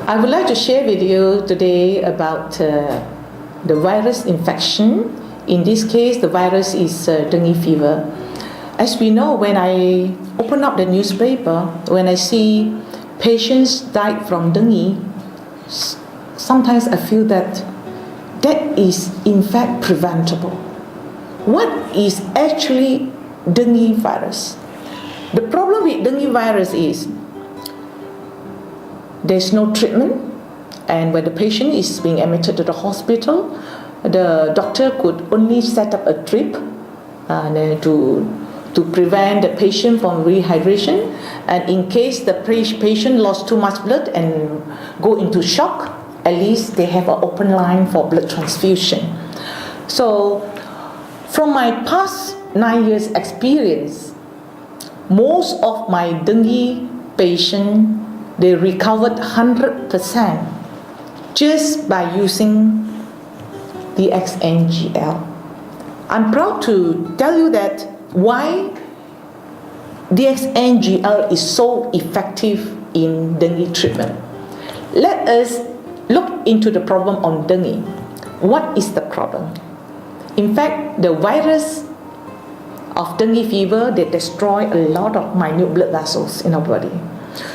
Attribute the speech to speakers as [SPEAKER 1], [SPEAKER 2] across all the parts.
[SPEAKER 1] I would like to share with you today about the virus infection. In this case, the virus is dengue fever. As we know, when I open up the newspaper, when I see patients died from dengue, sometimes I feel that is in fact preventable. What is actually dengue virus? The problem with dengue virus is there's no treatment, and when the patient is being admitted to the hospital, the doctor could only set up a drip to prevent the patient from rehydration, and in case the patient lost too much blood and go into shock, at least they have an open line for blood transfusion. So from my past 9 years experience, most of my dengue patients, they recovered 100% just by using the XNGL. I'm proud to tell you that why DXNGL is so effective in dengue treatment. Let us look into the problem on dengue. What is the problem? In fact, the virus of dengue fever, they destroy a lot of minute blood vessels in our body.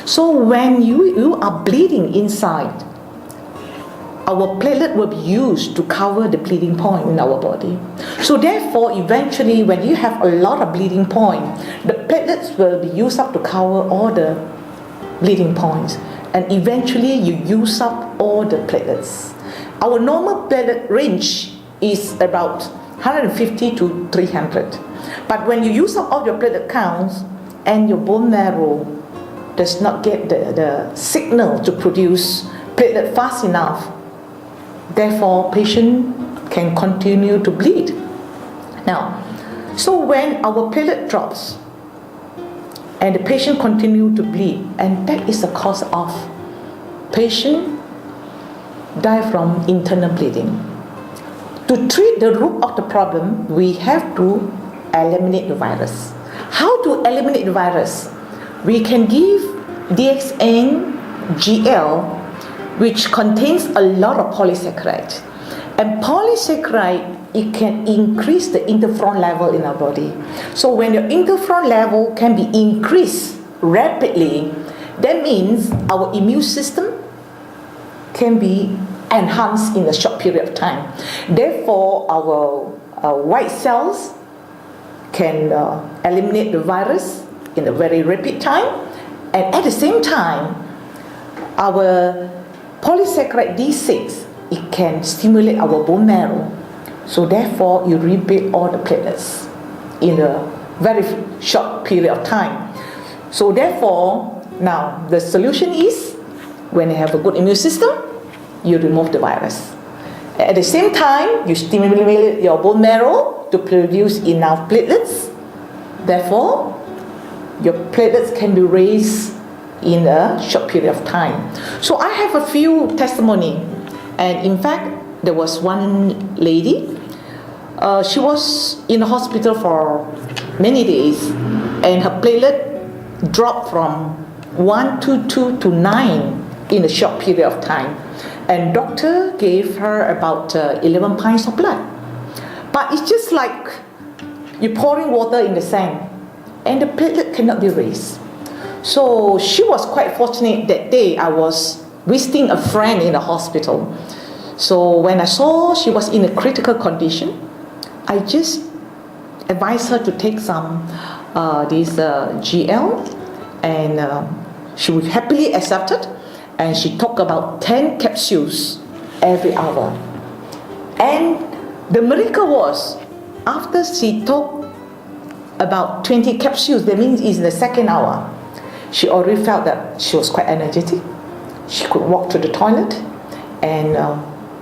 [SPEAKER 1] So when you are bleeding inside, our platelet will be used to cover the bleeding point in our body. So therefore, eventually, when you have a lot of bleeding point, the platelets will be used up to cover all the bleeding points. And eventually, you use up all the platelets. Our normal platelet range is about 150 to 300. But when you use up all your platelet counts and your bone marrow does not get the signal to produce platelet fast enough, therefore patient can continue to bleed. Now, so when our platelet drops and the patient continue to bleed, and that is the cause of patient die from internal bleeding. To treat the root of the problem, we have to eliminate the virus. How to eliminate the virus? We can give DXNGL, which contains a lot of polysaccharide. And polysaccharide, it can increase the interferon level in our body. So when your interferon level can be increased rapidly, that means our immune system can be enhanced in a short period of time. Therefore, our white cells can eliminate the virus in a very rapid time, and at the same time, our polysaccharide D6, it can stimulate our bone marrow. So therefore, you rebuild all the platelets in a very short period of time. So therefore, now the solution is, when you have a good immune system, you remove the virus. At the same time, you stimulate your bone marrow to produce enough platelets. Therefore, your platelets can be raised in a short period of time. So I have a few testimony, and in fact, there was one lady. She was in the hospital for many days, and her platelet dropped from 122 to 9 in a short period of time. And doctor gave her about 11 pints of blood. But it's just like you're pouring water in the sand, and the platelet cannot be raised. So she was quite fortunate that day. I was visiting a friend in the hospital. So when I saw she was in a critical condition, I just advised her to take some GL, and she would happily accept it. And she took about 10 capsules every hour. And the miracle was, after she took about 20 capsules, that means in the second hour, she already felt that she was quite energetic. She could walk to the toilet. And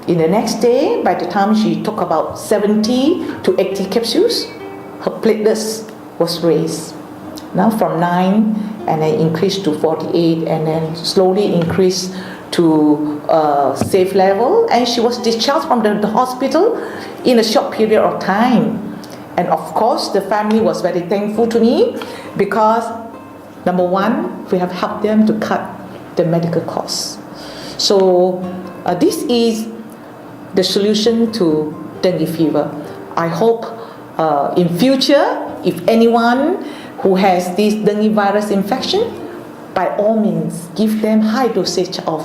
[SPEAKER 1] in the next day, by the time she took about 70 to 80 capsules, her platelets was raised. Now from 9, and then increased to 48, and then slowly increased to a safe level. And she was discharged from the hospital in a short period of time. And of course, the family was very thankful to me, because number one, we have helped them to cut the medical costs. So this is the solution to dengue fever. I hope in future, if anyone who has this dengue virus infection, by all means, give them high dosage of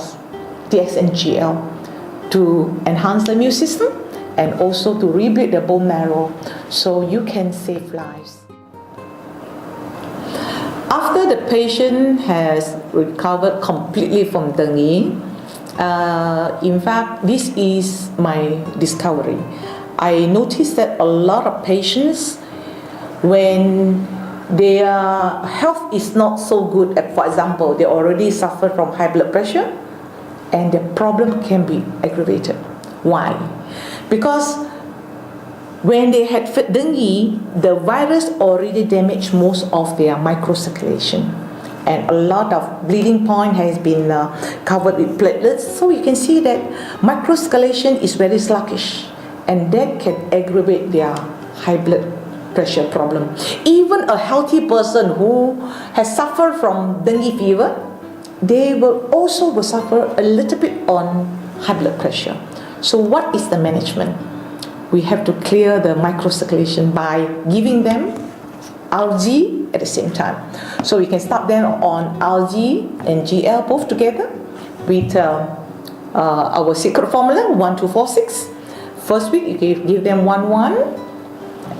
[SPEAKER 1] DXNGL to enhance the immune system and also to rebuild the bone marrow so you can save lives. After the patient has recovered completely from dengue, in fact, this is my discovery. I noticed that a lot of patients, when their health is not so good, for example, they already suffer from high blood pressure, and the problem can be aggravated. Why? Because when they had dengue, the virus already damaged most of their microcirculation, and a lot of bleeding point has been covered with platelets. So you can see that microcirculation is very sluggish, and that can aggravate their high blood pressure problem. Even a healthy person who has suffered from dengue fever, they will also suffer a little bit on high blood pressure. So what is the management? We have to clear the microcirculation by giving them algae at the same time. So we can start them on algae and GL both together with our secret formula 1246. First week you give them 1-1,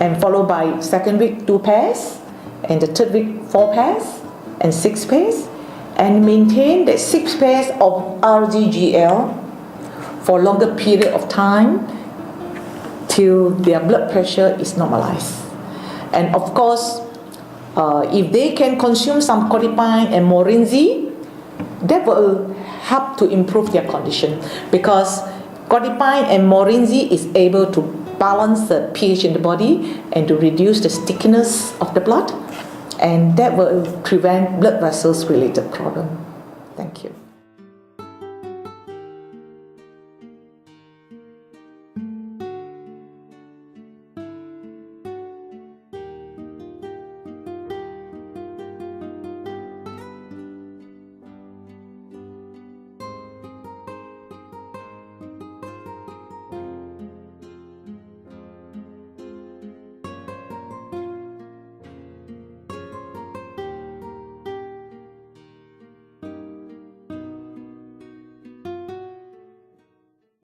[SPEAKER 1] and followed by second week 2 pairs, and the third week 4 pairs and 6 pairs, and maintain that 6 pairs of algae GL for longer period of time till their blood pressure is normalized. And of course, if they can consume some codipine and morinzi, that will help to improve their condition, because codipine and morinzi is able to balance the pH in the body and to reduce the stickiness of the blood, and that will prevent blood vessels related problem. Thank you.